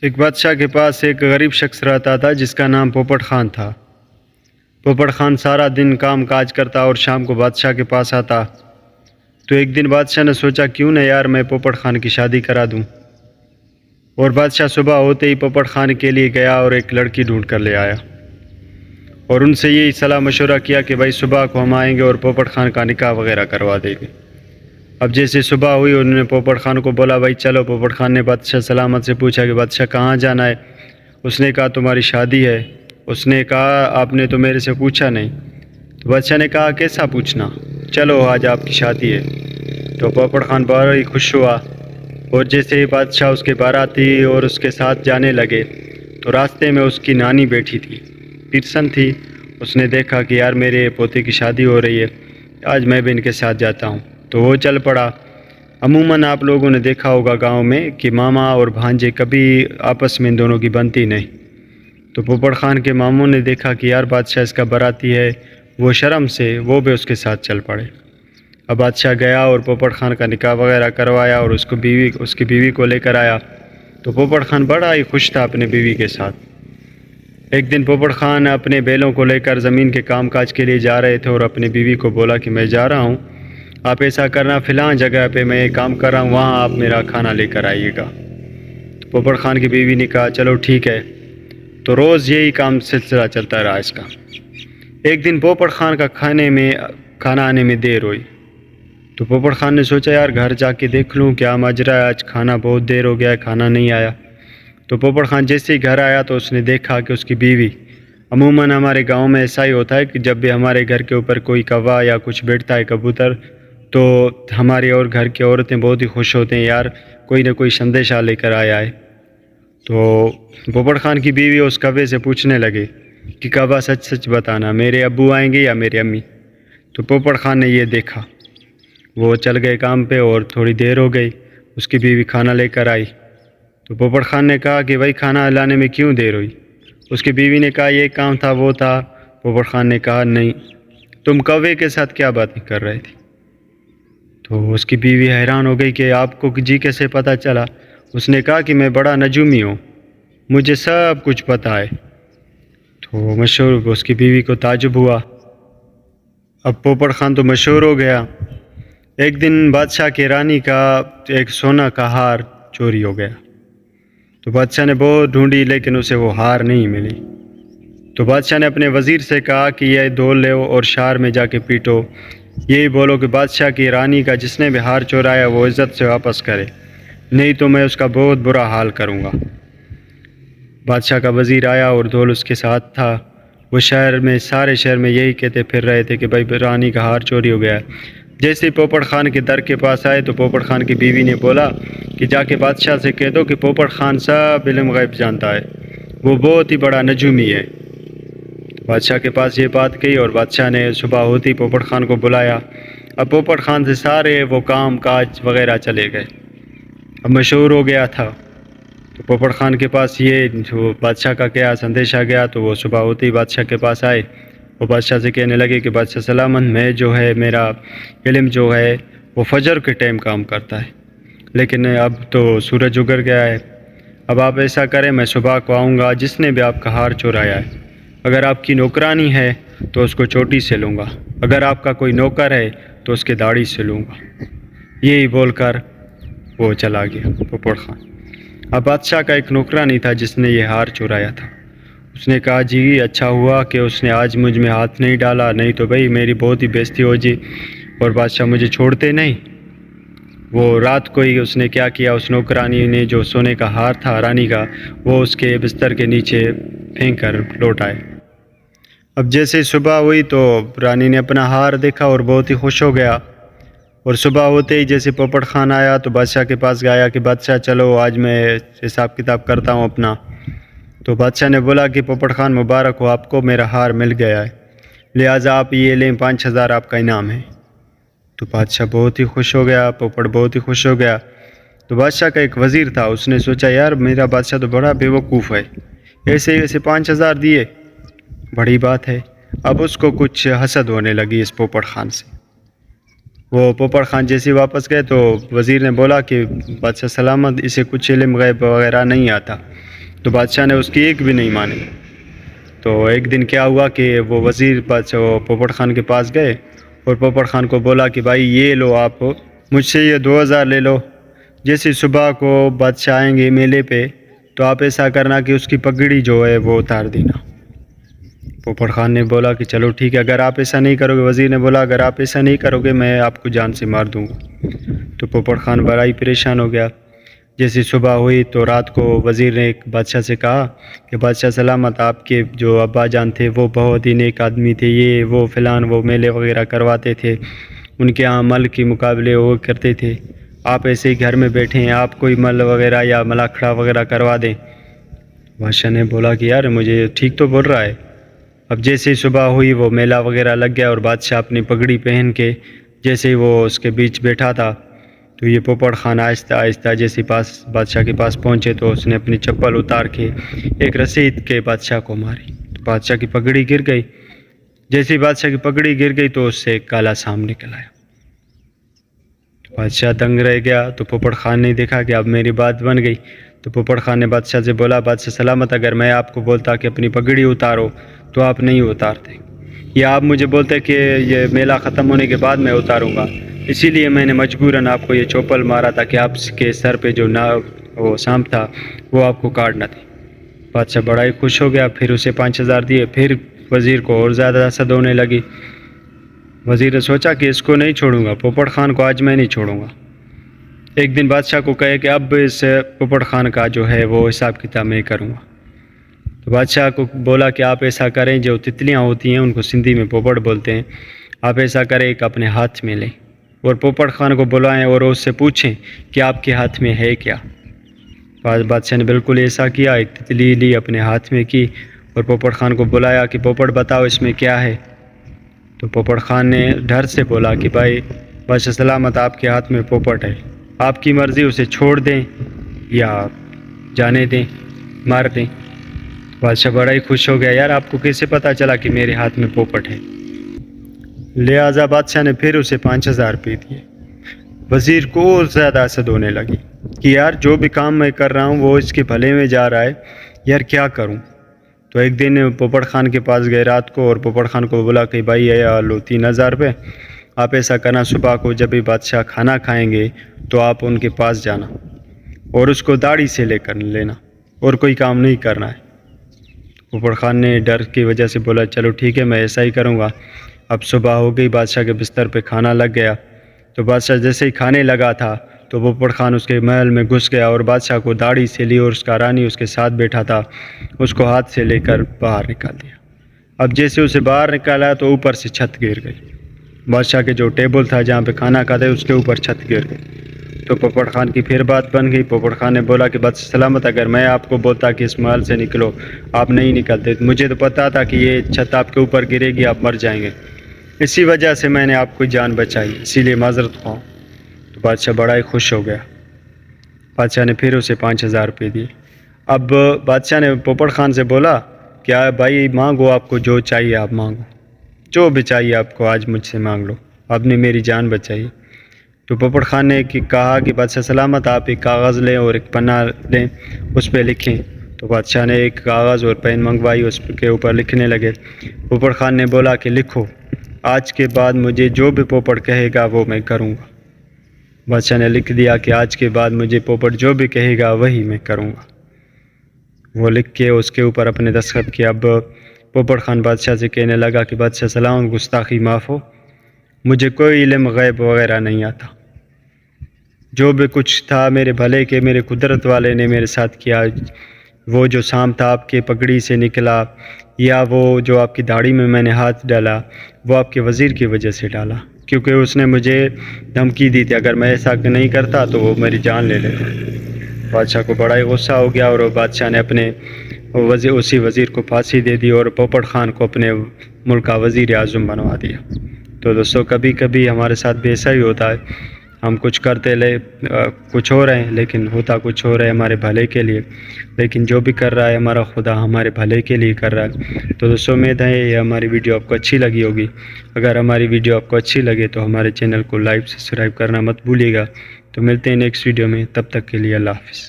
ایک بادشاہ کے پاس ایک غریب شخص رہتا تھا جس کا نام پوپٹ خان تھا۔ پوپٹ خان سارا دن کام کاج کرتا اور شام کو بادشاہ کے پاس آتا۔ تو ایک دن بادشاہ نے سوچا کیوں نہ یار میں پوپٹ خان کی شادی کرا دوں، اور بادشاہ صبح ہوتے ہی پوپٹ خان کے لیے گیا اور ایک لڑکی ڈھونڈ کر لے آیا، اور ان سے یہی صلاح مشورہ کیا کہ بھائی صبح کو ہم آئیں گے اور پوپٹ خان کا نکاح وغیرہ کروا دیں گے۔ اب جیسے صبح ہوئی انہوں نے پوپٹ خان کو بولا بھائی چلو۔ پوپٹ خان نے بادشاہ سلامت سے پوچھا کہ بادشاہ کہاں جانا ہے؟ اس نے کہا تمہاری شادی ہے۔ اس نے کہا آپ نے تو میرے سے پوچھا نہیں۔ تو بادشاہ نے کہا کیسا پوچھنا، چلو آج آپ کی شادی ہے۔ تو پوپٹ خان بڑا ہی خوش ہوا، اور جیسے ہی بادشاہ اس کے باراتی اور اس کے ساتھ جانے لگے تو راستے میں اس کی نانی بیٹھی تھی، پیرسن تھی۔ اس نے دیکھا کہ یار میرے پوتے کی شادی ہو رہی ہے، آج میں بھی ان کے ساتھ جاتا ہوں، تو وہ چل پڑا۔ عموماً آپ لوگوں نے دیکھا ہوگا گاؤں میں کہ ماما اور بھانجے کبھی آپس میں ان دونوں کی بنتی نہیں۔ تو پوپٹ خان کے ماموں نے دیکھا کہ یار بادشاہ اس کا باراتی ہے، وہ شرم سے وہ بھی اس کے ساتھ چل پڑے۔ اب بادشاہ گیا اور پوپٹ خان کا نکاح وغیرہ کروایا اور اس کی بیوی کو لے کر آیا۔ تو پوپٹ خان بڑا ہی خوش تھا اپنے بیوی کے ساتھ۔ ایک دن پوپٹ خان اپنے بیلوں کو لے کر زمین کے کام کاج کے لیے جا رہے تھے، اور اپنی بیوی کو بولا کہ میں جا رہا ہوں، آپ ایسا کرنا فلاں جگہ پہ میں کام کر رہا ہوں، وہاں آپ میرا کھانا لے کر آئیے گا۔ تو پوپٹ خان کی بیوی نے کہا چلو ٹھیک ہے۔ تو روز یہی کام سلسلہ چلتا رہا اس کا۔ ایک دن پوپٹ خان کا کھانا آنے میں دیر ہوئی۔ تو پوپٹ خان نے سوچا یار گھر جا کے دیکھ لوں کیا ماجرا ہے، آج کھانا بہت دیر ہو گیا ہے، کھانا نہیں آیا۔ تو پوپٹ خان جیسے ہی گھر آیا تو اس نے دیکھا کہ اس کی بیوی، عموماً ہمارے گاؤں میں ایسا ہی ہوتا ہے کہ جب بھی ہمارے گھر کے اوپر کوئی کوا یا کچھ بیٹھتا ہے کبوتر، تو ہماری اور گھر کی عورتیں بہت ہی خوش ہوتے ہیں، یار کوئی نہ کوئی سندیشہ لے کر آیا ہے۔ تو پوپٹ خان کی بیوی اس کوے سے پوچھنے لگے کہ کوا سچ سچ بتانا، میرے ابو آئیں گے یا میری امی؟ تو پوپٹ خان نے یہ دیکھا، وہ چل گئے کام پہ اور تھوڑی دیر ہو گئی، اس کی بیوی کھانا لے کر آئی۔ تو پوپٹ خان نے کہا کہ بھائی کھانا لانے میں کیوں دیر ہوئی؟ اس کی بیوی نے کہا یہ کام تھا وہ تھا۔ پوپٹ خان نے کہا نہیں، تم کوے کے ساتھ کیا باتیں کر رہے تھے؟ تو اس کی بیوی حیران ہو گئی کہ آپ کو جی کیسے پتہ چلا؟ اس نے کہا کہ میں بڑا نجومی ہوں، مجھے سب کچھ پتہ ہے۔ تو اس کی بیوی کو تعجب ہوا۔ اب پوپٹ خان تو مشہور ہو گیا۔ ایک دن بادشاہ کی رانی کا ایک سونا کا ہار چوری ہو گیا۔ تو بادشاہ نے بہت ڈھونڈی لیکن اسے وہ ہار نہیں ملی۔ تو بادشاہ نے اپنے وزیر سے کہا کہ یہ دھول لو اور شہر میں جا کے پیٹو، یہی بولو کہ بادشاہ کی رانی کا جس نے بھی ہار چورایا وہ عزت سے واپس کرے، نہیں تو میں اس کا بہت برا حال کروں گا۔ بادشاہ کا وزیر آیا اور دھول اس کے ساتھ تھا۔ وہ سارے شہر میں یہی کہتے پھر رہے تھے کہ بھائی رانی کا ہار چوری ہو گیا ہے۔ جیسے پوپٹ خان کے در کے پاس آئے تو پوپٹ خان کی بیوی نے بولا کہ جا کے بادشاہ سے کہہ دو کہ پوپٹ خان سب علم غیب جانتا ہے، وہ بہت ہی بڑا نجومی ہے۔ بادشاہ کے پاس یہ بات کہی اور بادشاہ نے صبح ہوتی پوپٹ خان کو بلایا۔ اب پوپٹ خان سے سارے وہ کام کاج وغیرہ چلے گئے، اب مشہور ہو گیا تھا۔ تو پوپٹ خان کے پاس یہ جو بادشاہ کا کیا سندیشہ گیا، تو وہ صبح ہوتی بادشاہ کے پاس آئے۔ وہ بادشاہ سے کہنے لگے کہ بادشاہ سلامت، میں جو ہے میرا علم جو ہے وہ فجر کے ٹائم کام کرتا ہے، لیکن اب تو سورج اگر گیا ہے، اب آپ ایسا کریں میں صبح کو آؤں گا، جس نے بھی آپ کا ہار چورایا ہے، اگر آپ کی نوکرانی ہے تو اس کو چوٹی سے لوں گا، اگر آپ کا کوئی نوکر ہے تو اس کے داڑھی سے لوں گا۔ یہی بول کر وہ چلا گیا پوپٹ خان۔ اب بادشاہ کا ایک نوکرانی تھا جس نے یہ ہار چورایا تھا۔ اس نے کہا جی اچھا ہوا کہ اس نے آج مجھ میں ہاتھ نہیں ڈالا، نہیں تو بھائی میری بہت ہی بےزتی ہو جی، اور بادشاہ مجھے چھوڑتے نہیں۔ وہ رات کو ہی اس نے کیا کیا، اس نوکرانی نے جو سونے کا ہار تھا رانی کا، وہ اس کے بستر کے نیچے پھینک کر لوٹ آئے۔ اب جیسے صبح ہوئی تو رانی نے اپنا ہار دیکھا اور بہت ہی خوش ہو گیا، اور صبح ہوتے ہی جیسے پوپٹ خان آیا تو بادشاہ کے پاس گیا کہ بادشاہ چلو آج میں حساب کتاب کرتا ہوں اپنا۔ تو بادشاہ نے بولا کہ پوپٹ خان مبارک ہو، آپ کو میرا ہار مل گیا ہے، لہٰذا آپ یہ لیں، 5000 آپ کا انعام ہے۔ تو بادشاہ بہت ہی خوش ہو گیا، پوپٹ بہت ہی خوش ہو گیا۔ تو بادشاہ کا ایک وزیر تھا، اس نے سوچا یار میرا بادشاہ تو بڑا بیوقوف ہے، ایسے 5000 دیے، بڑی بات ہے۔ اب اس کو کچھ حسد ہونے لگی اس پوپٹ خان سے۔ وہ پوپٹ خان جیسے واپس گئے تو وزیر نے بولا کہ بادشاہ سلامت، اسے کچھ علم غیب وغیرہ نہیں آتا، تو بادشاہ نے اس کی ایک بھی نہیں مانی۔ تو ایک دن کیا ہوا کہ وہ وزیر پوپٹ خان کے پاس گئے اور پوپٹ خان کو بولا کہ بھائی یہ لو، آپ مجھ سے یہ 2000 لے لو، جیسے صبح کو بادشاہ آئیں گے میلے پہ تو آپ ایسا کرنا کہ اس کی پگڑی جو ہے وہ اتار دینا۔ پوپٹ خان نے بولا کہ چلو ٹھیک ہے، اگر آپ ایسا نہیں کرو گے، وزیر نے بولا اگر آپ ایسا نہیں کرو گے میں آپ کو جان سے مار دوں گا۔ تو پوپٹ خان بڑا ہی پریشان ہو گیا۔ جیسے صبح ہوئی تو رات کو وزیر نے ایک بادشاہ سے کہا کہ بادشاہ سلامت، آپ کے جو ابا جان تھے وہ بہت ہی نیک آدمی تھے، یہ وہ فلان وہ میلے وغیرہ کرواتے تھے، ان کے یہاں مل کے مقابلے وہ کرتے تھے، آپ ایسے ہی گھر میں بیٹھے ہیں، آپ کوئی مل وغیرہ یا ملاکھڑا وغیرہ کروا دیں۔ بادشاہ نے بولا کہ یار مجھے ٹھیک تو بول رہا ہے۔ اب جیسے ہی صبح ہوئی وہ میلہ وغیرہ لگ گیا اور بادشاہ اپنی پگڑی پہن کے جیسے ہی وہ اس کے بیچ بیٹھا تھا تو یہ پوپٹ خان آہستہ آہستہ جیسے بادشاہ کے پاس پہنچے تو اس نے اپنی چپل اتار کے ایک رسید کے بادشاہ کو ماری، تو بادشاہ کی پگڑی گر گئی۔ جیسے ہی بادشاہ کی پگڑی گر گئی تو اس سے ایک کالا سانپ نکل آیا۔ تو بادشاہ دنگ رہ گیا۔ تو پوپٹ خان نے دیکھا کہ اب میری بات بن گئی، تو پوپٹ خان نے بادشاہ سے بولا بادشاہ سلامت، اگر میں آپ کو بولتا کہ اپنی پگڑی اتارو تو آپ نہیں اتارتے، یا آپ مجھے بولتے کہ یہ میلہ ختم ہونے کے بعد میں اتاروں گا، اسی لیے میں نے مجبوراً آپ کو یہ چوپل مارا تھا کہ آپ کے سر پہ جو وہ سانپ تھا وہ آپ کو کاٹ نہ دے۔ بادشاہ بڑا ہی خوش ہو گیا، پھر اسے 5000 دیے۔ پھر وزیر کو اور زیادہ حسد ہونے لگی۔ وزیر نے سوچا کہ اس کو نہیں چھوڑوں گا، پوپٹ خان کو آج میں نہیں چھوڑوں گا۔ ایک دن بادشاہ کو کہے کہ اب اس پوپٹ خان کا جو ہے وہ حساب کتاب میں کروں گا۔ تو بادشاہ کو بولا کہ آپ ایسا کریں، جو تتلیاں ہوتی ہیں ان کو سندھی میں پوپٹ بولتے ہیں، آپ ایسا کریں ایک اپنے ہاتھ میں لیں اور پوپٹ خان کو بلائیں اور اس سے پوچھیں کہ آپ کے ہاتھ میں ہے کیا۔ بادشاہ نے بالکل ایسا کیا، ایک تتلی لی اپنے ہاتھ میں کی اور پوپٹ خان کو بلایا کہ پوپٹ بتاؤ اس میں کیا ہے۔ تو پوپٹ خان نے ڈر سے بولا کہ بھائی بادشاہ سلامت، آپ کے ہاتھ میں پوپٹ ہے، آپ کی مرضی، اسے چھوڑ دیں یا جانے دیں، مار دیں۔ بادشاہ بڑا ہی خوش ہو گیا، یار آپ کو کیسے پتہ چلا کہ میرے ہاتھ میں پوپٹ ہے؟ لہٰذا بادشاہ نے پھر اسے 5000 روپے دیے۔ وزیر کو اور زیادہ حسد ہونے لگی کہ یار جو بھی کام میں کر رہا ہوں وہ اس کے بھلے میں جا رہا ہے، یار کیا کروں؟ تو ایک دن پوپٹ خان کے پاس گئے رات کو اور پوپٹ خان کو بولا کہ بھائی لو 3000 روپے، آپ ایسا کرنا صبح کو جب بھی بادشاہ کھانا کھائیں گے تو آپ ان کے پاس جانا اور اس کو داڑھی سے لے کر لینا اور کوئی کام نہیں کرنا ہے۔ پوپٹ خان نے ڈر کی وجہ سے بولا چلو ٹھیک ہے میں ایسا ہی کروں گا۔ اب صبح ہو گئی، بادشاہ کے بستر پہ کھانا لگ گیا۔ تو بادشاہ جیسے ہی کھانے لگا تھا تو پوپٹ خان اس کے محل میں گھس گیا اور بادشاہ کو داڑھی سے لی اور اس کا رانی اس کے ساتھ بیٹھا تھا اس کو ہاتھ سے لے کر باہر نکال دیا۔ اب جیسے اسے باہر نکالا تو اوپر سے چھت گر گئی، بادشاہ کے جو ٹیبل تھا جہاں پہ کھانا کھاتے اس کے اوپر چھت گر گئی۔ تو پوپٹ خان کی پھر بات بن گئی۔ پوپٹ خان نے بولا کہ بادشاہ سلامت، اگر میں آپ کو بولتا کہ اس محل سے نکلو آپ نہیں نکلتے، مجھے تو پتا تھا کہ یہ چھت آپ کے اوپر گرے گی، آپ مر جائیں گے، اسی وجہ سے میں نے آپ کو جان بچائی، اسی لیے معذرت خواہ۔ تو بادشاہ بڑا ہی خوش ہو گیا۔ بادشاہ نے پھر اسے 5000 روپے دیے۔ اب بادشاہ نے پوپٹ خان سے بولا کیا بھائی مانگو، آپ کو جو چاہیے آپ مانگو، جو بھی چاہیے آپ کو آج مجھ سے مانگ لو، آپ نے میری جان بچائی۔ تو پوپٹ خان نے کہا کہ بادشاہ سلامت، آپ ایک کاغذ لیں اور ایک پنہ لیں، اس پہ لکھیں۔ تو بادشاہ نے ایک کاغذ اور پین منگوائی، اس کے اوپر لکھنے لگے۔ پوپٹ خان نے بولا کہ لکھو، آج کے بعد مجھے جو بھی پوپٹ کہے گا وہ میں کروں گا۔ بادشاہ نے لکھ دیا کہ آج کے بعد مجھے پوپٹ جو بھی کہے گا وہی میں کروں گا۔ وہ لکھ کے اس کے اوپر اپنے دستخط کیا۔ اب پوپٹ خان بادشاہ سے کہنے لگا کہ بادشاہ سلام، گستاخی معاف ہو، مجھے کوئی علم غیب وغیرہ نہیں آتا، جو بھی کچھ تھا میرے بھلے کے میرے قدرت والے نے میرے ساتھ کیا۔ وہ جو سانپ تھا آپ کے پگڑی سے نکلا یا وہ جو آپ کی داڑھی میں نے ہاتھ ڈالا وہ آپ کے وزیر کی وجہ سے ڈالا، کیونکہ اس نے مجھے دھمکی دی تھی اگر میں ایسا نہیں کرتا تو وہ میری جان لے لیتا۔ بادشاہ کو بڑا ہی غصہ ہو گیا اور بادشاہ نے اپنے اسی وزیر کو پھانسی دے دی اور پوپٹ خان کو اپنے ملک کا وزیر اعظم بنوا دیا۔ تو دوستو کبھی کبھی ہمارے ساتھ بھی ایسا ہی ہوتا ہے، ہم کچھ کرتے کچھ ہو رہے ہیں لیکن ہوتا کچھ ہو رہا ہے ہمارے بھلے کے لیے، لیکن جو بھی کر رہا ہے ہمارا خدا ہمارے بھلے کے لیے کر رہا ہے۔ تو دوستو امید ہے یہ ہماری ویڈیو آپ کو اچھی لگی ہوگی۔ اگر ہماری ویڈیو آپ کو اچھی لگے تو ہمارے چینل کو لائک سبسکرائب کرنا مت بھولیے گا۔ تو ملتے ہیں نیکسٹ ویڈیو میں، تب تک کے لیے اللہ حافظ۔